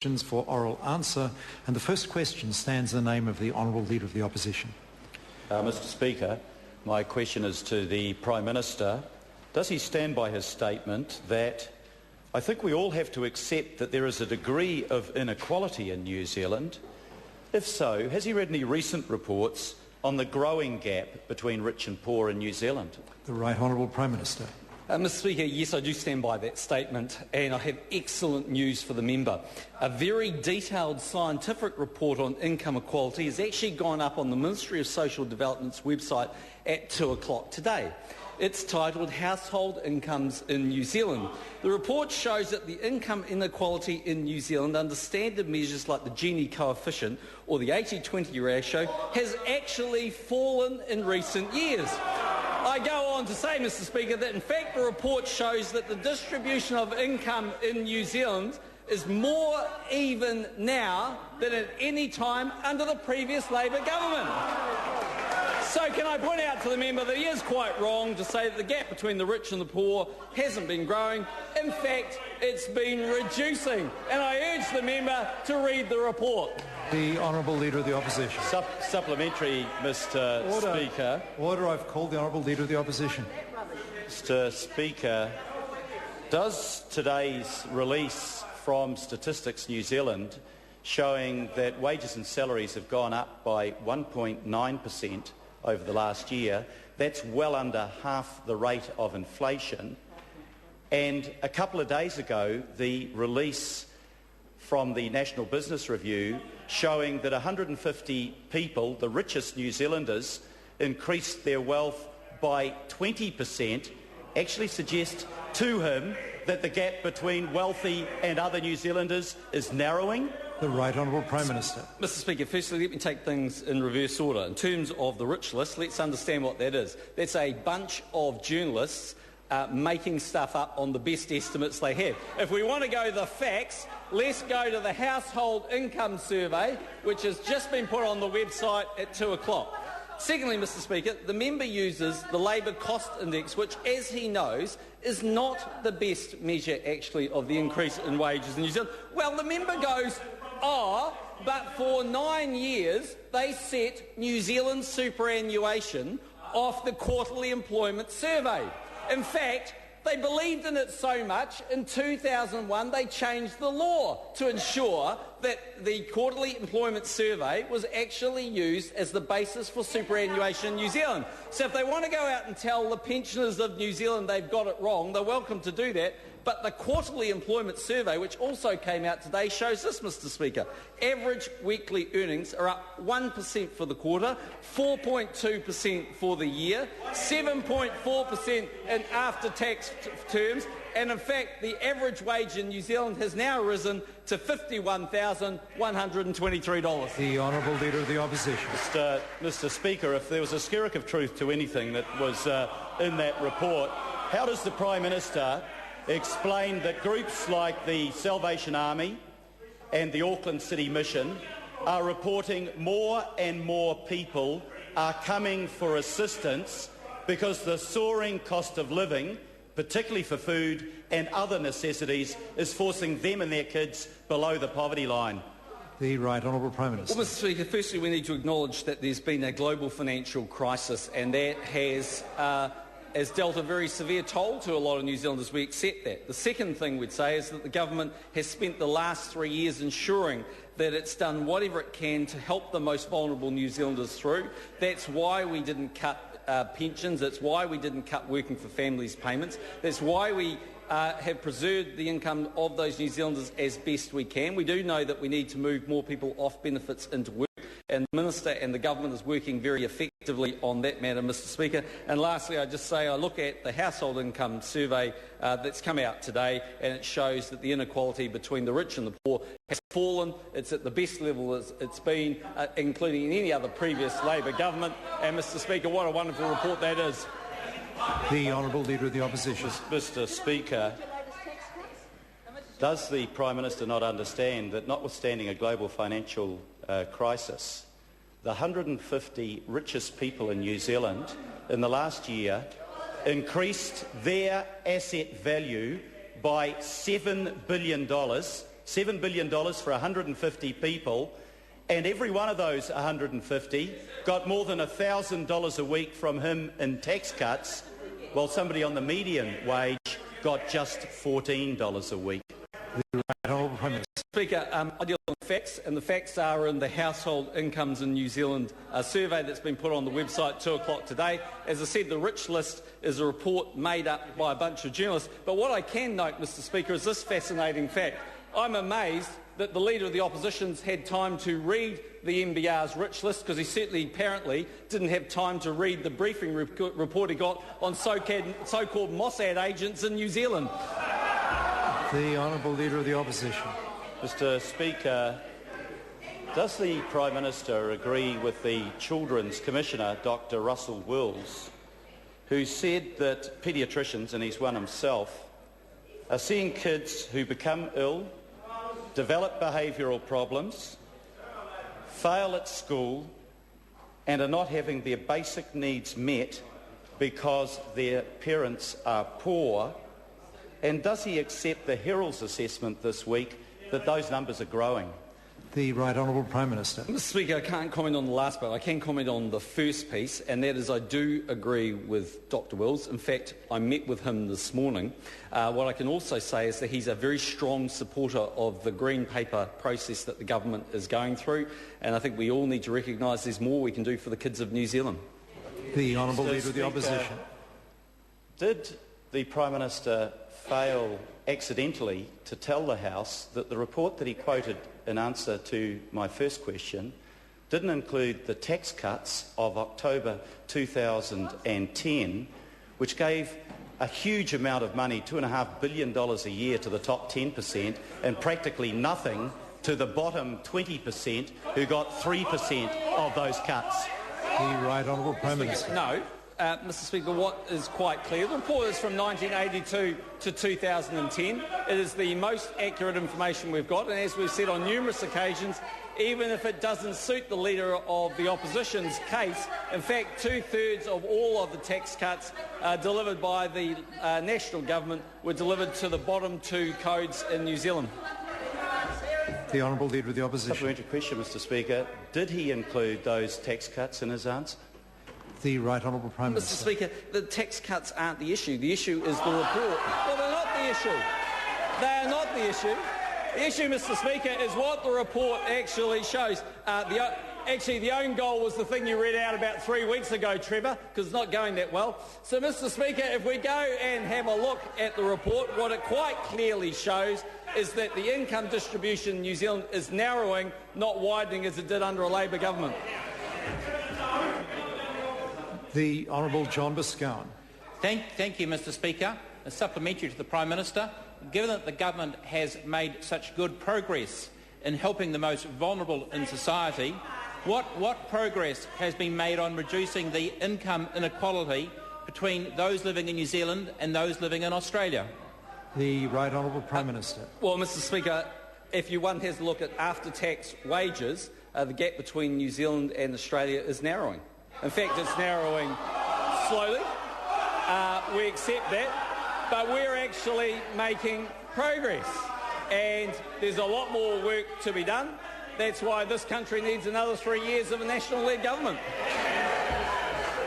For oral answer, and the first question stands in the name of the Honourable Leader of the Opposition. Mr. Speaker, my question is to the Prime Minister. Does he stand by his statement that I think we all have to accept that there is a degree of inequality in New Zealand? If so, has he read any recent reports on the growing gap between rich and poor in New Zealand? The Right Honourable Prime Minister. Mr. Speaker, yes, I do stand by that statement, and I have excellent news for the member. A very detailed scientific report on income equality has actually gone up on the Ministry of Social Development's website at 2 o'clock today. It's titled Household Incomes in New Zealand. The report shows that the income inequality in New Zealand under standard measures like the Gini coefficient or the 80-20 ratio has actually fallen in recent years. I go on to say, Mr. Speaker, that in fact the report shows that the distribution of income in New Zealand is more even now than at any time under the previous Labor government. So can I point out to the member that he is quite wrong to say that the gap between the rich and the poor hasn't been growing. In fact, it's been reducing. And I urge the member to read the report. The Honourable Leader of the Opposition. Supplementary, Mr. Speaker. Order. I've called the Honourable Leader of the Opposition. Mr. Speaker, does today's release from Statistics New Zealand showing that wages and salaries have gone up by 1.9% over the last year, that's well under half the rate of inflation, and a couple of days ago the release from the National Business Review showing that 150 people, the richest New Zealanders, increased their wealth by 20%, actually suggests to him that the gap between wealthy and other New Zealanders is narrowing? The Right Honourable Prime Minister. Mr. Speaker, firstly, let me take things in reverse order. In terms of the rich list, let's understand what that is. That's a bunch of journalists making stuff up on the best estimates they have. If we want to go the facts, let's go to the Household Income Survey, which has just been put on the website at 2 o'clock. Secondly, Mr. Speaker, the member uses the Labour Cost Index, which, as he knows, is not the best measure, actually, of the increase in wages in New Zealand. Well, the member goes, but for 9 years they set New Zealand's superannuation off the Quarterly Employment Survey. In fact, they believed in it so much, in 2001 they changed the law to ensure that the Quarterly Employment Survey was actually used as the basis for superannuation in New Zealand. So if they want to go out and tell the pensioners of New Zealand they've got it wrong, they're welcome to do that. But the Quarterly Employment Survey, which also came out today, shows this, Mr. Speaker. Average weekly earnings are up 1% for the quarter, 4.2% for the year, 7.4% in after-tax terms, and in fact the average wage in New Zealand has now risen to $51,123. The Honourable Leader of the Opposition. Mr. Speaker, if there was a skerrick of truth to anything that was in that report, how does the Prime Minister explain that groups like the Salvation Army and the Auckland City Mission are reporting more and more people are coming for assistance because the soaring cost of living, particularly for food and other necessities, is forcing them and their kids below the poverty line? The Right Honourable Prime Minister. Well, Mr. Speaker, firstly we need to acknowledge that there's been a global financial crisis, and that has dealt a very severe toll to a lot of New Zealanders. We accept that. The second thing we'd say is that the government has spent the last 3 years ensuring that it's done whatever it can to help the most vulnerable New Zealanders through. That's why we didn't cut pensions. That's why we didn't cut Working for Families payments. That's why we have preserved the income of those New Zealanders as best we can. We do know that we need to move more people off benefits into work, and the Minister and the Government is working very effectively on that matter, Mr. Speaker. And lastly, I just say I look at the Household Income Survey that's come out today, and it shows that the inequality between the rich and the poor has fallen. It's at the best level it's been, including in any other previous Labor government. And, Mr. Speaker, what a wonderful report that is. The Honourable Leader of the Opposition. Mr. Speaker, does the Prime Minister not understand that, notwithstanding a global financial crisis, the 150 richest people in New Zealand in the last year increased their asset value by $7 billion $7 billion for 150 people, and every one of those 150 got more than $1,000 a week from him in tax cuts, while somebody on the median wage got just $14 a week. Speaker, I deal with facts, and the facts are in the household incomes in New Zealand survey that's been put on the website 2 o'clock today. As I said, the rich list is a report made up by a bunch of journalists. But what I can note, Mr Speaker, is this fascinating fact. I'm amazed that the Leader of the Opposition's had time to read the MBR's rich list, because he certainly apparently didn't have time to read the briefing report he got on so-called Mossad agents in New Zealand. The Honourable Leader of the Opposition. Mr Speaker, does the Prime Minister agree with the Children's Commissioner, Dr Russell Wills, who said that paediatricians, and he's one himself, are seeing kids who become ill, develop behavioural problems, fail at school, and are not having their basic needs met because their parents are poor? And does he accept the Herald's assessment this week that those numbers are growing? The Right Honourable Prime Minister. Mr Speaker, I can't comment on the last part. I can comment on the first piece, and that is I do agree with Dr Wills. In fact, I met with him this morning. What I can also say is that he's a very strong supporter of the Green Paper process that the government is going through, and I think we all need to recognise there's more we can do for the kids of New Zealand. The Honourable Leader of the Opposition. Did the Prime Minister fail accidentally to tell the House that the report that he quoted in answer to my first question didn't include the tax cuts of October 2010, which gave a huge amount of money, $2.5 billion a year, to the top 10% and practically nothing to the bottom 20% who got 3% of those cuts? The Right Honourable Prime Minister. No. Mr Speaker, what is quite clear, the report is from 1982 to 2010. It is the most accurate information we've got, and as we've said on numerous occasions, even if it doesn't suit the Leader of the Opposition's case, in fact, 2/3 of all of the tax cuts delivered by the national government were delivered to the bottom 2 codes in New Zealand. The Honourable Leader of the Opposition. Supplementary question, Mr Speaker. Did he include those tax cuts in his answer? The Right Honourable Prime Minister. Mr Speaker, the tax cuts aren't the issue. The issue is the report. Well, they're not the issue. They are not the issue. The issue, Mr Speaker, is what the report actually shows. Actually, the own goal was the thing you read out about 3 weeks ago, Trevor, because it's not going that well. So, Mr Speaker, if we go and have a look at the report, what it quite clearly shows is that the income distribution in New Zealand is narrowing, not widening as it did under a Labor government. The Honourable John Boscawen. Thank you, Mr Speaker. A supplementary to the Prime Minister. Given that the government has made such good progress in helping the most vulnerable in society, what progress has been made on reducing the income inequality between those living in New Zealand and those living in Australia? The Right Honourable Prime Minister. Well, Mr Speaker, if one has a look at after-tax wages, the gap between New Zealand and Australia is narrowing. In fact, it's narrowing slowly. We accept that, but we're actually making progress, and there's a lot more work to be done. That's why this country needs another 3 years of a national-led government.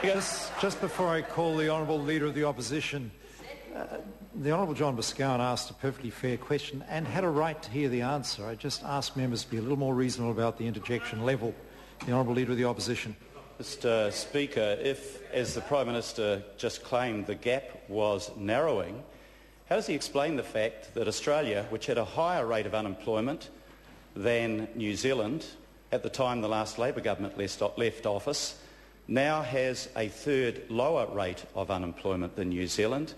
Just before I call the Honourable Leader of the Opposition, the Honourable John Boscawen asked a perfectly fair question and had a right to hear the answer. I just ask members to be a little more reasonable about the interjection level. The Honourable Leader of the Opposition. Mr Speaker, if, as the Prime Minister just claimed, the gap was narrowing, how does he explain the fact that Australia, which had a higher rate of unemployment than New Zealand at the time the last Labor government left office, now has a third lower rate of unemployment than New Zealand,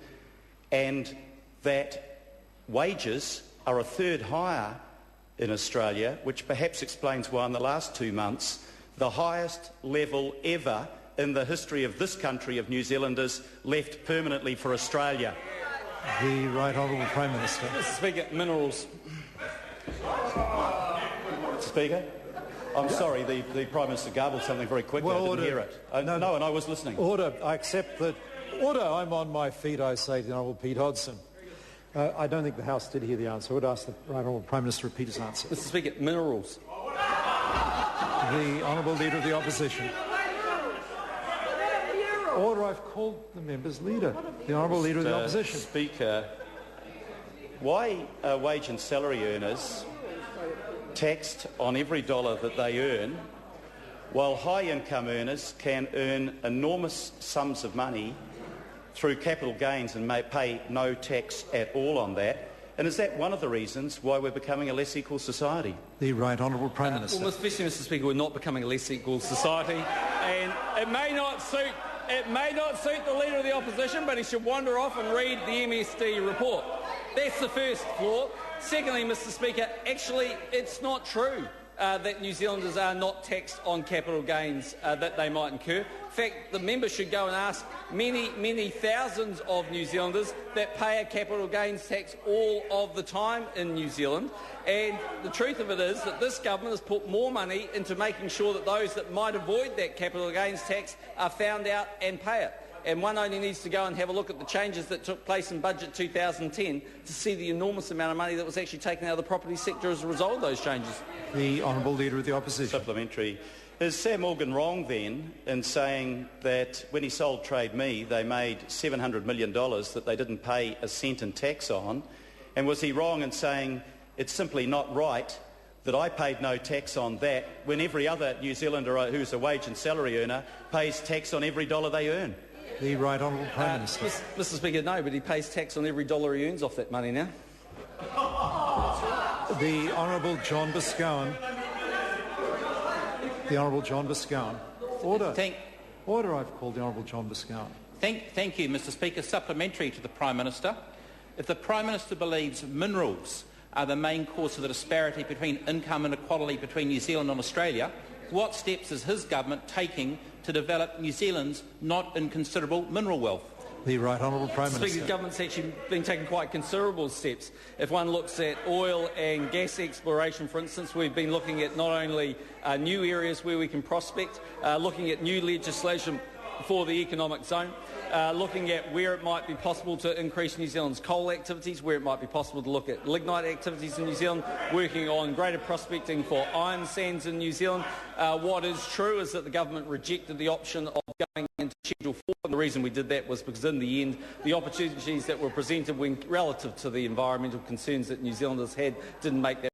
and that wages are a third higher in Australia, which perhaps explains why in the last 2 months the highest level ever in the history of this country of New Zealanders left permanently for Australia? The Right Honourable Prime Minister. Mr Speaker, minerals. Mr Speaker, I'm sorry, the Prime Minister garbled something very quickly. Well, I didn't order. hear it. No, and I was listening. Order. I accept that. Order. I'm on my feet, I say to the Honourable Pete Hodson. I don't think the House did hear the answer. I would ask the Right Honourable Prime Minister to repeat his answer. Mr Speaker, minerals. The Honourable Leader of the Opposition. Order, I've called the member's leader. The Honourable Leader of the Opposition. Speaker, why are wage and salary earners taxed on every dollar that they earn, while high-income earners can earn enormous sums of money through capital gains and may pay no tax at all on that? And is that one of the reasons why we're becoming a less equal society? The Right Honourable Prime Minister. Well, Mr Speaker, we're not becoming a less equal society, and it may not suit the Leader of the Opposition, but he should wander off and read the MSD report. That's the first flaw. Secondly, Mr Speaker, actually it's not true that New Zealanders are not taxed on capital gains that they might incur. In fact, the member should go and ask many thousands of New Zealanders that pay a capital gains tax all of the time in New Zealand. And the truth of it is that this government has put more money into making sure that those that might avoid that capital gains tax are found out and pay it. And one only needs to go and have a look at the changes that took place in Budget 2010 to see the enormous amount of money that was actually taken out of the property sector as a result of those changes. The Honourable Leader of the Opposition. Supplementary. Is Sam Morgan wrong then in saying that when he sold Trade Me they made $700 million that they didn't pay a cent in tax on? And was he wrong in saying it's simply not right that I paid no tax on that when every other New Zealander who's a wage and salary earner pays tax on every dollar they earn? The Right Honourable Prime Minister. Mr Speaker, no, but he pays tax on every dollar he earns off that money now. The Honourable John Boscawen. The Honourable John Boscawen. Order. Order, I've called the Honourable John Boscawen. Thank you, Mr Speaker. Supplementary to the Prime Minister. If the Prime Minister believes minerals are the main cause of the disparity between income inequality between New Zealand and Australia, what steps is his government taking to develop New Zealand's not inconsiderable mineral wealth? The Right Honourable Prime Minister. Speaker, the government's actually been taking quite considerable steps. If one looks at oil and gas exploration, for instance, we've been looking at not only new areas where we can prospect, looking at new legislation for the economic zone, looking at where it might be possible to increase New Zealand's coal activities, where it might be possible to look at lignite activities in New Zealand, working on greater prospecting for iron sands in New Zealand. What is true is that the government rejected the option of going into Schedule 4, and the reason we did that was because in the end the opportunities that were presented when relative to the environmental concerns that New Zealanders had didn't make that